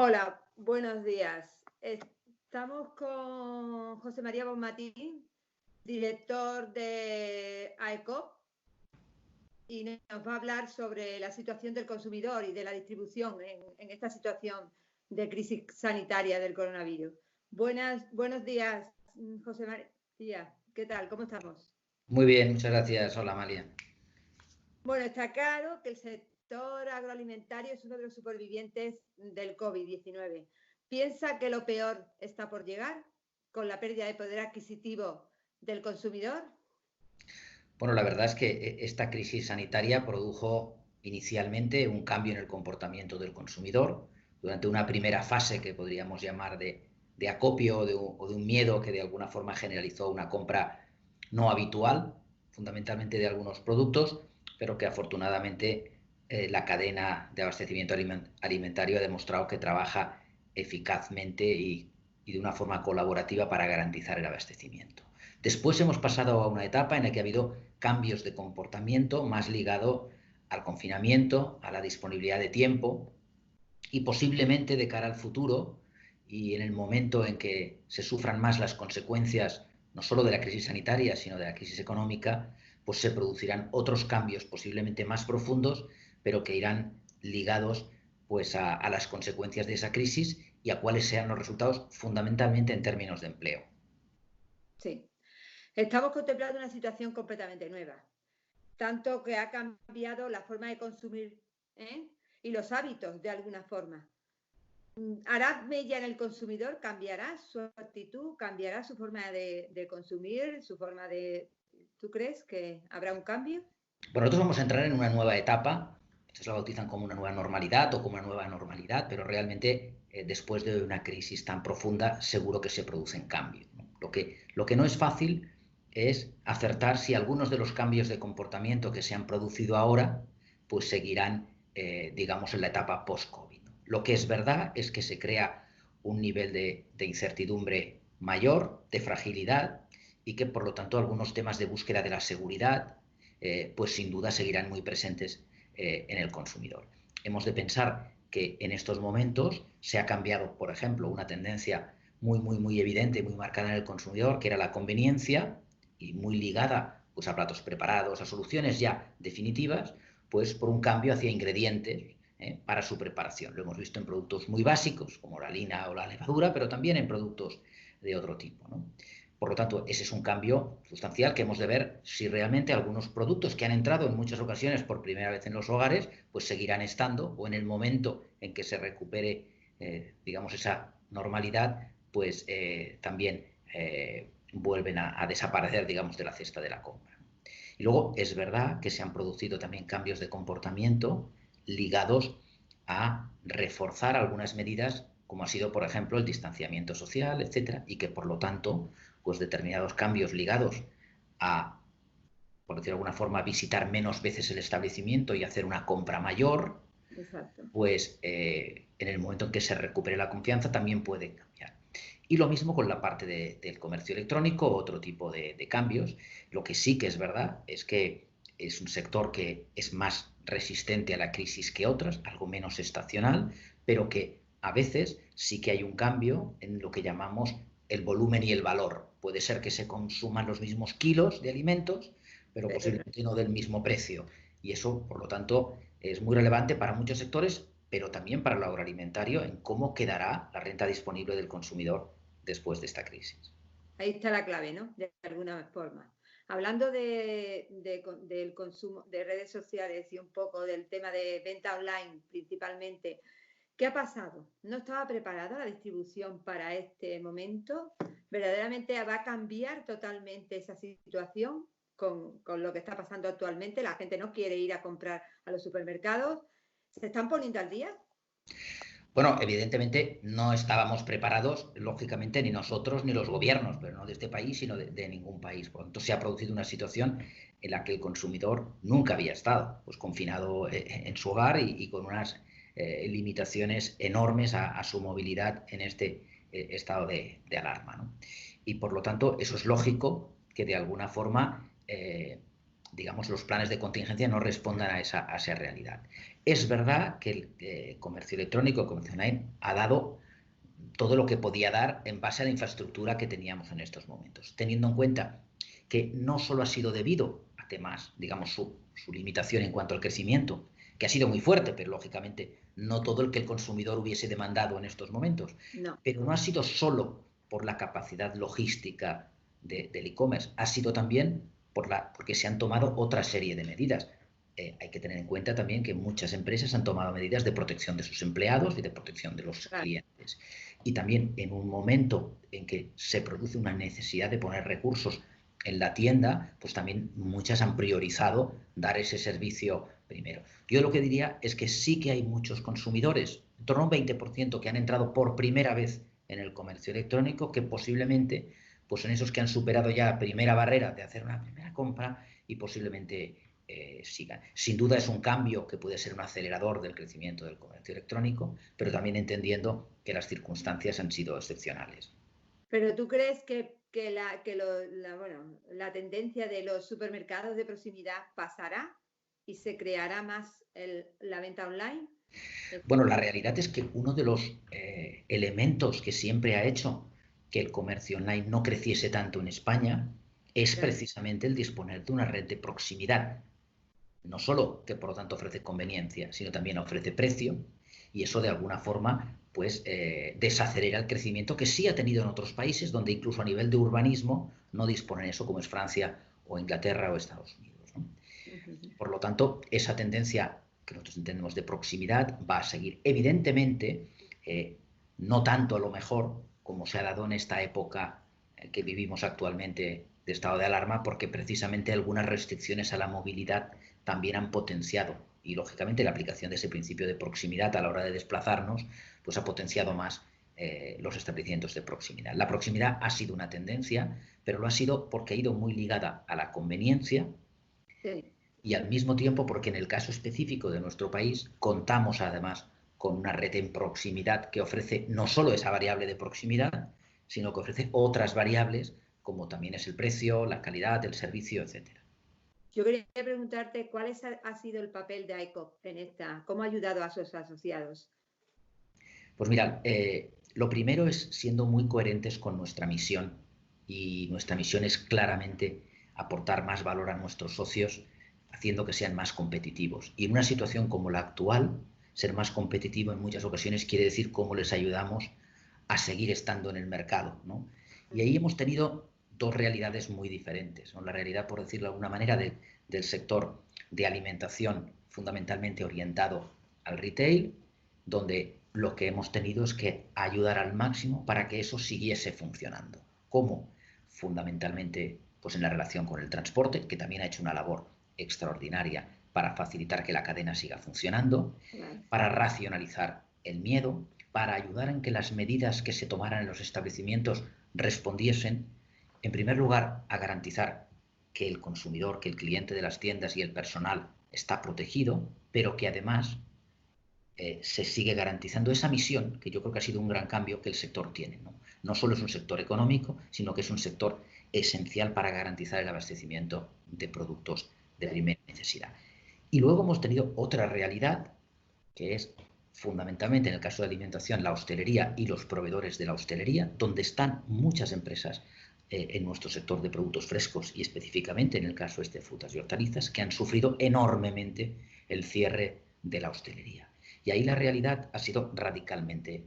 Hola, buenos días. Estamos con José María Bonmatí, director de AECOP, y nos va a hablar sobre la situación del consumidor y de la distribución en esta situación de crisis sanitaria del coronavirus. Buenos días, José María. ¿Qué tal? ¿Cómo estamos? Muy bien, muchas gracias. Hola, Amalia. Bueno, está claro que el sector agroalimentario es uno de los supervivientes del COVID-19. ¿Piensa que lo peor está por llegar con la pérdida de poder adquisitivo del consumidor? Bueno, la verdad es que esta crisis sanitaria produjo inicialmente un cambio en el comportamiento del consumidor durante una primera fase que podríamos llamar de acopio o de un miedo que de alguna forma generalizó una compra no habitual, fundamentalmente de algunos productos, pero que afortunadamente la cadena de abastecimiento alimentario ha demostrado que trabaja eficazmente y de una forma colaborativa para garantizar el abastecimiento. Después hemos pasado a una etapa en la que ha habido cambios de comportamiento más ligado al confinamiento, a la disponibilidad de tiempo y posiblemente de cara al futuro y en el momento en que se sufran más las consecuencias no solo de la crisis sanitaria, sino de la crisis económica, pues se producirán otros cambios posiblemente más profundos, pero que irán ligados pues a las consecuencias de esa crisis y a cuáles sean los resultados fundamentalmente en términos de empleo. Sí. Estamos contemplando una situación completamente nueva, tanto que ha cambiado la forma de consumir, y los hábitos de alguna forma. ¿Hará mella en el consumidor? ¿Cambiará su actitud? ¿Cambiará su forma de consumir? ¿Tú crees que habrá un cambio? Bueno, nosotros vamos a entrar en una nueva etapa, muchos la bautizan como una nueva normalidad o como una nueva normalidad, pero realmente después de una crisis tan profunda seguro que se producen cambios, ¿no? Lo que no es fácil es acertar si algunos de los cambios de comportamiento que se han producido ahora pues seguirán, digamos, en la etapa post-COVID, ¿no? Lo que es verdad es que se crea un nivel de incertidumbre mayor, de fragilidad, y que por lo tanto algunos temas de búsqueda de la seguridad pues sin duda seguirán muy presentes en el consumidor. Hemos de pensar que en estos momentos se ha cambiado, por ejemplo, una tendencia muy evidente, muy marcada en el consumidor, que era la conveniencia y muy ligada pues, a platos preparados, a soluciones ya definitivas, pues por un cambio hacia ingredientes para su preparación. Lo hemos visto en productos muy básicos, como la harina o la levadura, pero también en productos de otro tipo, ¿no? Por lo tanto, ese es un cambio sustancial que hemos de ver si realmente algunos productos que han entrado en muchas ocasiones por primera vez en los hogares, pues seguirán estando o en el momento en que se recupere, digamos, esa normalidad, pues también vuelven a desaparecer, digamos, de la cesta de la compra. Y luego es verdad que se han producido también cambios de comportamiento ligados a reforzar algunas medidas como ha sido, por ejemplo, el distanciamiento social, etcétera, y que, por lo tanto, pues determinados cambios ligados a, por decirlo de alguna forma, visitar menos veces el establecimiento y hacer una compra mayor, Exacto. pues en el momento en que se recupere la confianza también puede cambiar. Y lo mismo con la parte del comercio electrónico, otro tipo de cambios. Lo que sí que es verdad es que es un sector que es más resistente a la crisis que otras, algo menos estacional, pero que a veces sí que hay un cambio en lo que llamamos el volumen y el valor. Puede ser que se consuman los mismos kilos de alimentos, pero posiblemente no del mismo precio. Y eso, por lo tanto, es muy relevante para muchos sectores, pero también para el agroalimentario, en cómo quedará la renta disponible del consumidor después de esta crisis. Ahí está la clave, ¿no? De alguna forma. Hablando del consumo de redes sociales y un poco del tema de venta online principalmente, ¿qué ha pasado? ¿No estaba preparada la distribución para este momento? ¿Verdaderamente va a cambiar totalmente esa situación con lo que está pasando actualmente? La gente no quiere ir a comprar a los supermercados. ¿Se están poniendo al día? Bueno, evidentemente no estábamos preparados, lógicamente, ni nosotros ni los gobiernos, pero no de este país, sino de ningún país. Por lo tanto, se ha producido una situación en la que el consumidor nunca había estado, pues confinado en su hogar y con unas limitaciones enormes a su movilidad en este estado de alarma, ¿no? Y por lo tanto, eso es lógico que de alguna forma digamos, los planes de contingencia no respondan a esa realidad. Es verdad que el comercio electrónico, el comercio online, ha dado todo lo que podía dar en base a la infraestructura que teníamos en estos momentos, teniendo en cuenta que no solo ha sido debido a temas, digamos, su limitación en cuanto al crecimiento, que ha sido muy fuerte, pero lógicamente no todo el que el consumidor hubiese demandado en estos momentos, No. pero no ha sido solo por la capacidad logística del e-commerce, ha sido también porque se han tomado otra serie de medidas. Hay que tener en cuenta también que muchas empresas han tomado medidas de protección de sus empleados y de protección de los clientes. Y también en un momento en que se produce una necesidad de poner recursos en la tienda, pues también muchas han priorizado dar ese servicio primero. Yo lo que diría es que sí que hay muchos consumidores, en torno a un 20%, que han entrado por primera vez en el comercio electrónico, que posiblemente pues son esos que han superado ya la primera barrera de hacer una primera compra y posiblemente sigan. Sin duda es un cambio que puede ser un acelerador del crecimiento del comercio electrónico, pero también entendiendo que las circunstancias han sido excepcionales. ¿Pero tú crees que la tendencia de los supermercados de proximidad pasará y se creará más la venta online? Bueno, la realidad es que uno de los elementos que siempre ha hecho que el comercio online no creciese tanto en España es precisamente el disponer de una red de proximidad. No solo que por lo tanto ofrece conveniencia, sino también ofrece precio, y eso de alguna forma pues desacelera el crecimiento que sí ha tenido en otros países donde incluso a nivel de urbanismo no disponen eso, como es Francia o Inglaterra o Estados Unidos, ¿no? Por lo tanto, esa tendencia que nosotros entendemos de proximidad va a seguir. Evidentemente, no tanto a lo mejor como se ha dado en esta época que vivimos actualmente de estado de alarma, porque precisamente algunas restricciones a la movilidad también han potenciado, y lógicamente la aplicación de ese principio de proximidad a la hora de desplazarnos, pues ha potenciado más los establecimientos de proximidad. La proximidad ha sido una tendencia, pero lo ha sido porque ha ido muy ligada a la conveniencia. Sí. Y al mismo tiempo porque en el caso específico de nuestro país contamos además con una red en proximidad que ofrece no solo esa variable de proximidad, sino que ofrece otras variables como también es el precio, la calidad, el servicio, etcétera. Yo quería preguntarte cuál ha sido el papel de ICOP en esta, cómo ha ayudado a sus asociados. Pues mira, lo primero es siendo muy coherentes con nuestra misión, y nuestra misión es claramente aportar más valor a nuestros socios, haciendo que sean más competitivos. Y en una situación como la actual, ser más competitivo en muchas ocasiones quiere decir cómo les ayudamos a seguir estando en el mercado, ¿no? Y ahí hemos tenido dos realidades muy diferentes, ¿no? La realidad, por decirlo de alguna manera, del sector de alimentación fundamentalmente orientado al retail, donde lo que hemos tenido es que ayudar al máximo para que eso siguiese funcionando. ¿Cómo? Fundamentalmente pues en la relación con el transporte, que también ha hecho una labor extraordinaria para facilitar que la cadena siga funcionando, para racionalizar el miedo, para ayudar en que las medidas que se tomaran en los establecimientos respondiesen, en primer lugar, a garantizar que el consumidor, que el cliente de las tiendas y el personal está protegido, pero que además se sigue garantizando esa misión, que yo creo que ha sido un gran cambio que el sector tiene, ¿no? No solo es un sector económico, sino que es un sector esencial para garantizar el abastecimiento de productos de primera necesidad. Y luego hemos tenido otra realidad, que es fundamentalmente en el caso de alimentación, la hostelería y los proveedores de la hostelería, donde están muchas empresas en nuestro sector de productos frescos y específicamente en el caso de frutas y hortalizas, que han sufrido enormemente el cierre de la hostelería. Y ahí la realidad ha sido radicalmente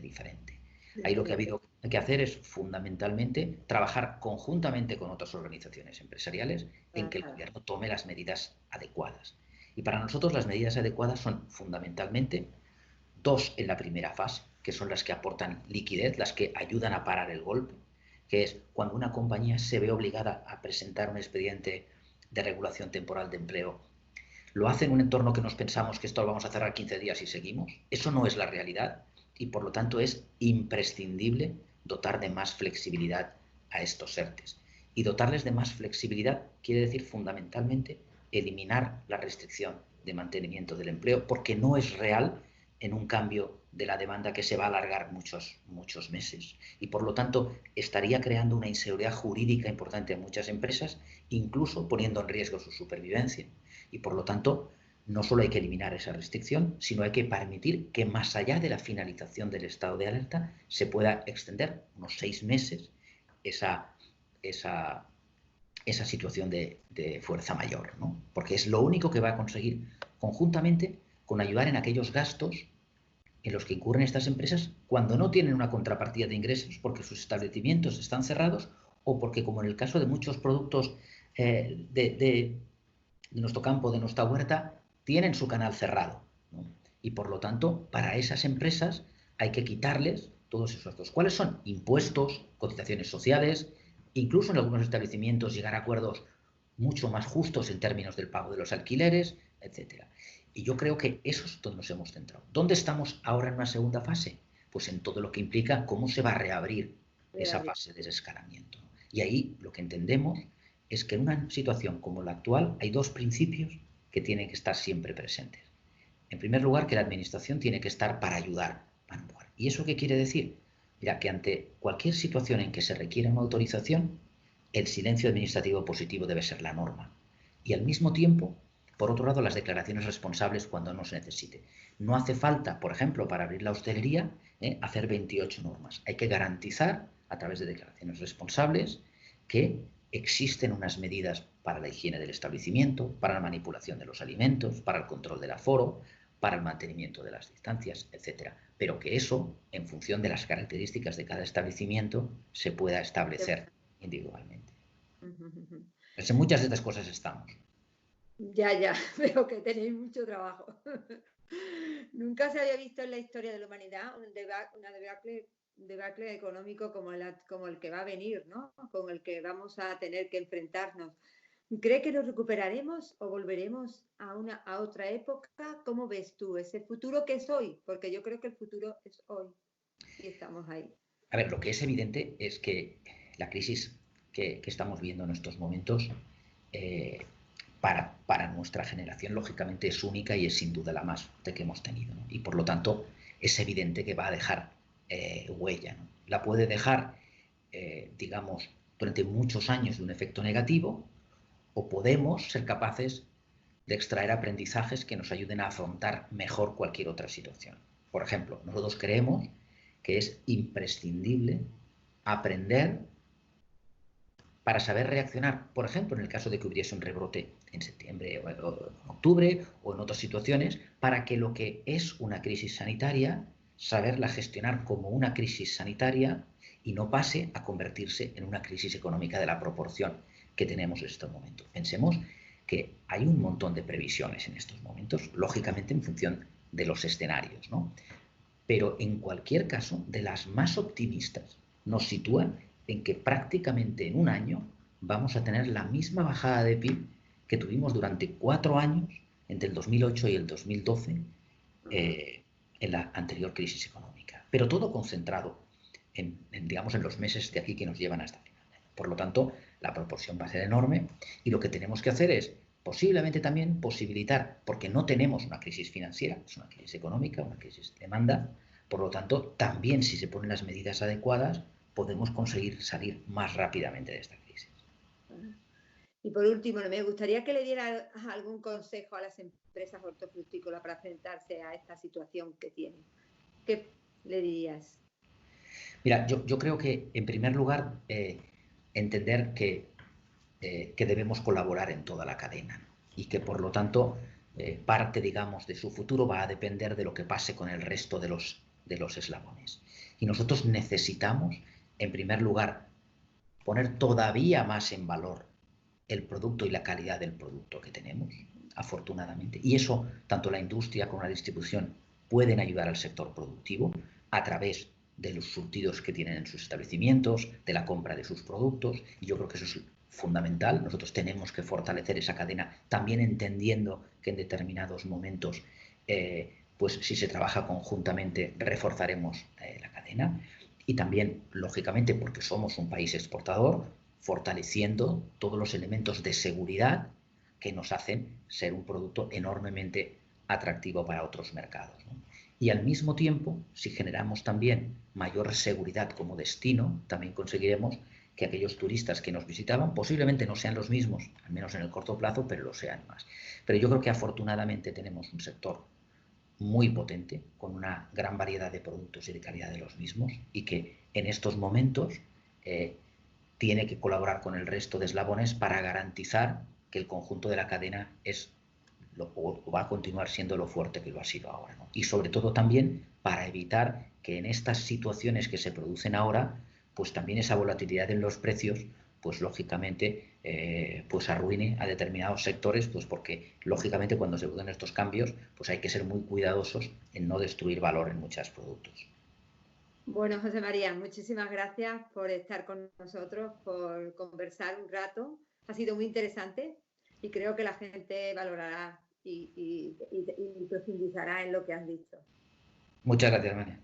diferente. Ahí lo que ha habido que hacer es fundamentalmente trabajar conjuntamente con otras organizaciones empresariales en que el gobierno tome las medidas adecuadas. Y para nosotros las medidas adecuadas son fundamentalmente dos en la primera fase, que son las que aportan liquidez, las que ayudan a parar el golpe, que es cuando una compañía se ve obligada a presentar un expediente de regulación temporal de empleo. ¿Lo hace en un entorno que nos pensamos que esto lo vamos a cerrar 15 días y seguimos? Eso no es la realidad y por lo tanto es imprescindible dotar de más flexibilidad a estos ERTEs. Y dotarles de más flexibilidad quiere decir fundamentalmente eliminar la restricción de mantenimiento del empleo, porque no es real en un cambio de la demanda que se va a alargar muchos meses. Y por lo tanto estaría creando una inseguridad jurídica importante en muchas empresas, incluso poniendo en riesgo su supervivencia. Y por lo tanto no solo hay que eliminar esa restricción, sino hay que permitir que más allá de la finalización del estado de alerta se pueda extender unos 6 meses esa situación de fuerza mayor, ¿no? Porque es lo único que va a conseguir conjuntamente con ayudar en aquellos gastos en los que incurren estas empresas cuando no tienen una contrapartida de ingresos porque sus establecimientos están cerrados o porque, como en el caso de muchos productos de nuestro campo, de nuestra huerta, tienen su canal cerrado, ¿no? Y por lo tanto, para esas empresas hay que quitarles todos esos gastos. ¿Cuáles son? Impuestos, cotizaciones sociales, incluso en algunos establecimientos llegar a acuerdos mucho más justos en términos del pago de los alquileres, etcétera. Y yo creo que eso es donde nos hemos centrado. ¿Dónde estamos ahora en una segunda fase? Pues en todo lo que implica cómo se va a reabrir esa fase de desescalamiento. Y ahí lo que entendemos es que en una situación como la actual hay dos principios que tienen que estar siempre presentes. En primer lugar, que la administración tiene que estar para ayudar. ¿Y eso qué quiere decir? Mira, que ante cualquier situación en que se requiera una autorización, el silencio administrativo positivo debe ser la norma. Y al mismo tiempo, por otro lado, las declaraciones responsables cuando no se necesite. No hace falta, por ejemplo, para abrir la hostelería, hacer 28 normas. Hay que garantizar, a través de declaraciones responsables, que existen unas medidas para la higiene del establecimiento, para la manipulación de los alimentos, para el control del aforo, para el mantenimiento de las distancias, etc. Pero que eso, en función de las características de cada establecimiento, se pueda establecer individualmente. Pues en muchas de estas cosas estamos. Ya, veo que tenéis mucho trabajo. Nunca se había visto en la historia de la humanidad una debacle económico como el que va a venir, ¿no? Con el que vamos a tener que enfrentarnos. ¿Cree que nos recuperaremos o volveremos a otra época? ¿Cómo ves tú ese futuro que es hoy? Porque yo creo que el futuro es hoy y estamos ahí. A ver, lo que es evidente es que la crisis que estamos viendo en estos momentos para nuestra generación, lógicamente, es única y es sin duda la más fuerte que hemos tenido, ¿no? Y por lo tanto, es evidente que va a dejar huella, ¿no? La puede dejar, digamos, durante muchos años de un efecto negativo, o podemos ser capaces de extraer aprendizajes que nos ayuden a afrontar mejor cualquier otra situación. Por ejemplo, nosotros creemos que es imprescindible aprender para saber reaccionar, por ejemplo, en el caso de que hubiese un rebrote en septiembre o en octubre o en otras situaciones, para que lo que es una crisis sanitaria, saberla gestionar como una crisis sanitaria y no pase a convertirse en una crisis económica de la proporción que tenemos en estos momentos. Pensemos que hay un montón de previsiones en estos momentos, lógicamente en función de los escenarios, ¿no? Pero en cualquier caso, de las más optimistas, nos sitúan en que prácticamente en un año vamos a tener la misma bajada de PIB que tuvimos durante 4 años, entre el 2008 y el 2012, en la anterior crisis económica. Pero todo concentrado digamos, en los meses de aquí que nos llevan hasta final. Por lo tanto, la proporción va a ser enorme y lo que tenemos que hacer es posiblemente también posibilitar, porque no tenemos una crisis financiera, es una crisis económica, una crisis de demanda, por lo tanto, también si se ponen las medidas adecuadas, podemos conseguir salir más rápidamente de esta crisis. Y por último, me gustaría que le diera algún consejo a las empresas hortofrutícolas para enfrentarse a esta situación que tienen. ¿Qué le dirías? Mira, yo creo que, en primer lugar, entender que debemos colaborar en toda la cadena, ¿no? Y que, por lo tanto, parte, digamos, de su futuro va a depender de lo que pase con el resto de los eslabones. Y nosotros necesitamos, en primer lugar, poner todavía más en valor el producto y la calidad del producto que tenemos, afortunadamente. Y eso, tanto la industria como la distribución pueden ayudar al sector productivo a través de los surtidos que tienen en sus establecimientos, de la compra de sus productos. Y yo creo que eso es fundamental. Nosotros tenemos que fortalecer esa cadena, también entendiendo que en determinados momentos, pues si se trabaja conjuntamente, reforzaremos la cadena. Y también, lógicamente, porque somos un país exportador, fortaleciendo todos los elementos de seguridad que nos hacen ser un producto enormemente atractivo para otros mercados, ¿no? Y al mismo tiempo, si generamos también mayor seguridad como destino, también conseguiremos que aquellos turistas que nos visitaban posiblemente no sean los mismos, al menos en el corto plazo, pero lo sean más. Pero yo creo que afortunadamente tenemos un sector muy potente, con una gran variedad de productos y de calidad de los mismos, y que en estos momentos tiene que colaborar con el resto de eslabones para garantizar que el conjunto de la cadena o va a continuar siendo lo fuerte que lo ha sido ahora, ¿no? Y sobre todo también para evitar que en estas situaciones que se producen ahora, pues también esa volatilidad en los precios, pues lógicamente pues arruine a determinados sectores, pues porque lógicamente cuando se producen estos cambios, pues hay que ser muy cuidadosos en no destruir valor en muchos productos. Bueno, José María, muchísimas gracias por estar con nosotros, por conversar un rato. Ha sido muy interesante y creo que la gente valorará y profundizará en lo que has dicho. Muchas gracias, María.